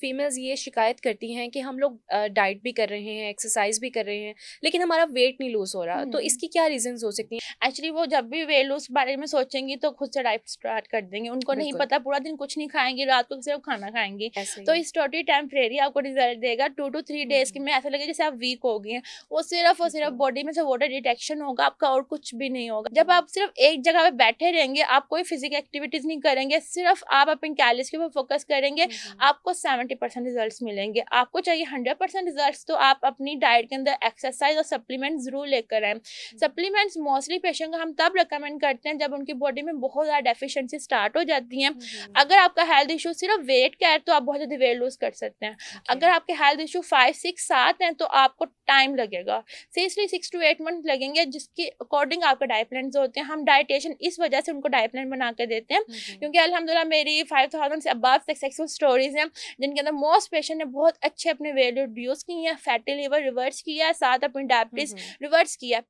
Females ये शिकायत करती हैं कि हम लोग डाइट भी कर रहे हैं, एक्सरसाइज भी कर रहे हैं, लेकिन हमारा वेट नहीं लूज हो रहा। तो हुँ। इसकी क्या रीजंस हो सकती हैं? एक्चुअली वो जब भी वेट लॉस बारे में सोचेंगी तो खुद से डाइट स्टार्ट कर देंगे। उनको नहीं बिल्कुल, पता पूरा दिन कुछ नहीं खाएँगी, रात को सिर्फ़ खाना खाएँगी। ऐसे ही तो है। इस टोटली टेम्परेरी आपको रिज़ल्ट देगा 2 टू 3 डेज़ के हुँ, में ऐसा लगेगा जैसे आप वीक हो गई हैं। वो सिर्फ़ और सिर्फ़ बिल्कुल। बॉडी में से वाटर डिटेक्शन होगा, आपका और कुछ भी नहीं होगा। जब आप सिर्फ़ एक जगह पे बैठे रहेंगे, आप कोई फ़िज़िकल एक्टिविटीज़ नहीं करेंगे, सिर्फ़ आप अपनी कैलोरीज़ के ऊपर फ़ोकस करेंगे, हुँ, हुँ, आपको 70% रिज़ल्ट्स मिलेंगे। आपको चाहिए 100% रिज़ल्ट्स, तो आप अपनी डाइट के अंदर एक्सरसाइज़ और सप्लीमेंट ज़रूर लेकर आएँ। हुँ, सप्लीमेंट्स मोस्टली पेशेंट को हम तब रिकमेंड करते हैं जब उनकी बॉडी में बहुत ज़्यादा डेफिशिएंसी स्टार्ट हो जाती हैं। हुँ, हुँ, अगर आपका हेल्थ इशू सिर्फ वेट का है तो आप बहुत जल्दी वेट लूज कर सकते हैं। ओके। अगर आपके हेल्थ इशू 5 6 7 हैं तो आपको टाइम लगेगा, सीरियसली 6 टू 8 मंथ लगेंगे, जिसके अकॉर्डिंग आपका डाइट प्लान होते हैं। हम डाइटेशन इस वजह से उनको डाइट प्लान बना के देते हैं हुँ, हुँ, क्योंकि अल्हम्दुलिल्लाह मेरी 5000 से अबव सक्सेसफुल स्टोरीज हैं जिनके अंदर मोस्ट पेशेंट ने बहुत अच्छे अपने वेट रिड्यूस किए हैं, फैटी लिवर रिवर्स किया है, साथ अपनी हुँ, डायबिटीज हुँ। रिवर्स किया है।